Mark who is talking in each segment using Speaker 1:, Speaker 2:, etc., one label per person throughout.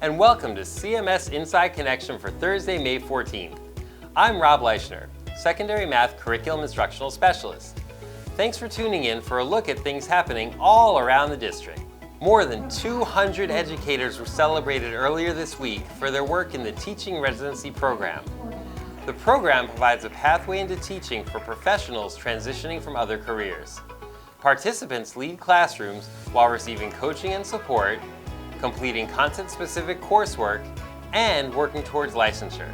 Speaker 1: and welcome to CMS Inside Connection for Thursday, May 14th. I'm Rob Leischner, Secondary Math Curriculum Instructional Specialist. Thanks for tuning in for a look at things happening all around the district. More than 200 educators were celebrated earlier this week for their work in the Teaching Residency program. The program provides a pathway into teaching for professionals transitioning from other careers. Participants lead classrooms while receiving coaching and support, completing content-specific coursework, and working towards licensure.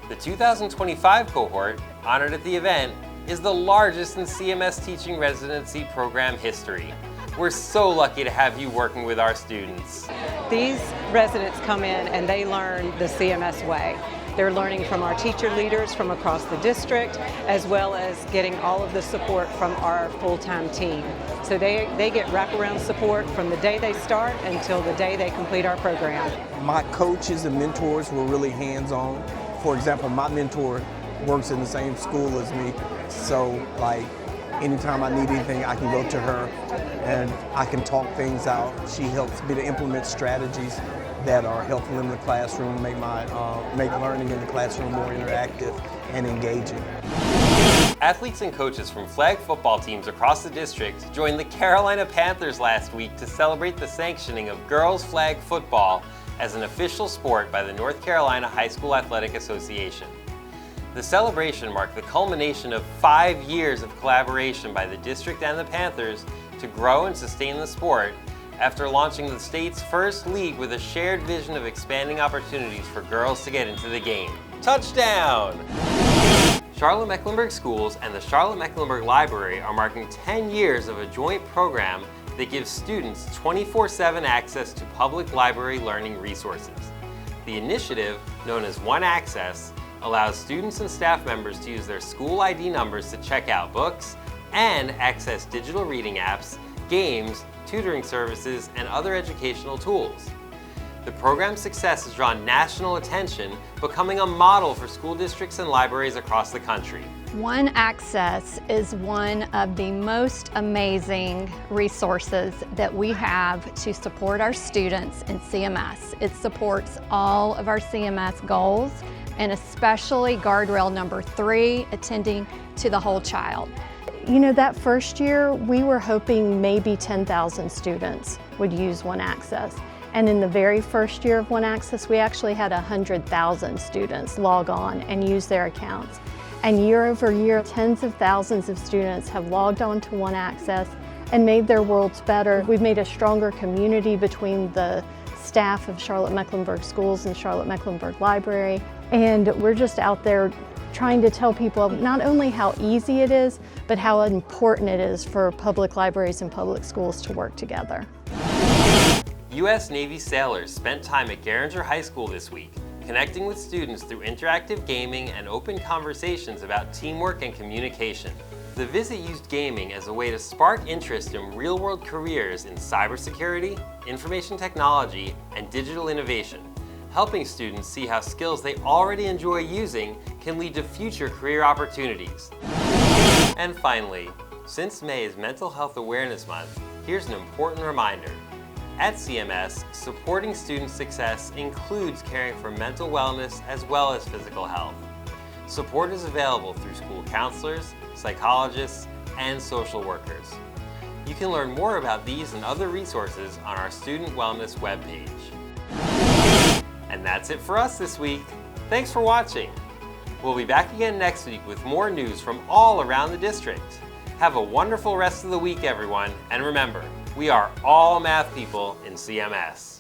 Speaker 1: The 2025 cohort, honored at the event, is the largest in CMS Teaching Residency program history. We're so lucky to have you working with our students.
Speaker 2: These residents come in and they learn the CMS way. They're learning from our teacher leaders from across the district, as well as getting all of the support from our full-time team. So they get wraparound support from the day they start until the day they complete our program.
Speaker 3: My coaches and mentors were really hands-on. For example, my mentor works in the same school as me, so anytime I need anything, I can go to her and I can talk things out. She helps me to implement strategies that are helpful in the classroom, make learning in the classroom more interactive and engaging.
Speaker 1: Athletes and coaches from flag football teams across the district joined the Carolina Panthers last week to celebrate the sanctioning of girls flag football as an official sport by the North Carolina High School Athletic Association. The celebration marked the culmination of 5 years of collaboration by the district and the Panthers to grow and sustain the sport after launching the state's first league with a shared vision of expanding opportunities for girls to get into the game. Touchdown! Charlotte-Mecklenburg Schools and the Charlotte-Mecklenburg Library are marking 10 years of a joint program that gives students 24/7 access to public library learning resources. The initiative, known as One Access, allows students and staff members to use their school ID numbers to check out books and access digital reading apps, games, tutoring services, and other educational tools. The program's success has drawn national attention, becoming a model for school districts and libraries across the country.
Speaker 4: One Access is one of the most amazing resources that we have to support our students in CMS. It supports all of our CMS goals, and especially guardrail number 3, attending to the whole child.
Speaker 5: You know, that first year, we were hoping maybe 10,000 students would use One Access. And in the very first year of One Access, we actually had 100,000 students log on and use their accounts. And year over year, tens of thousands of students have logged on to One Access and made their worlds better. We've made a stronger community between the staff of Charlotte-Mecklenburg Schools and Charlotte-Mecklenburg Library. And we're just out there trying to tell people not only how easy it is, but how important it is for public libraries and public schools to work together.
Speaker 1: U.S. Navy sailors spent time at Garinger High School this week, connecting with students through interactive gaming and open conversations about teamwork and communication. The visit used gaming as a way to spark interest in real-world careers in cybersecurity, information technology, and digital innovation, helping students see how skills they already enjoy using can lead to future career opportunities. And finally, since May is Mental Health Awareness Month, here's an important reminder. At CMS, supporting student success includes caring for mental wellness as well as physical health. Support is available through school counselors, psychologists, and social workers. You can learn more about these and other resources on our Student Wellness webpage. And that's it for us this week. Thanks for watching. We'll be back again next week with more news from all around the district. Have a wonderful rest of the week, everyone, and remember, we are all math people in CMS.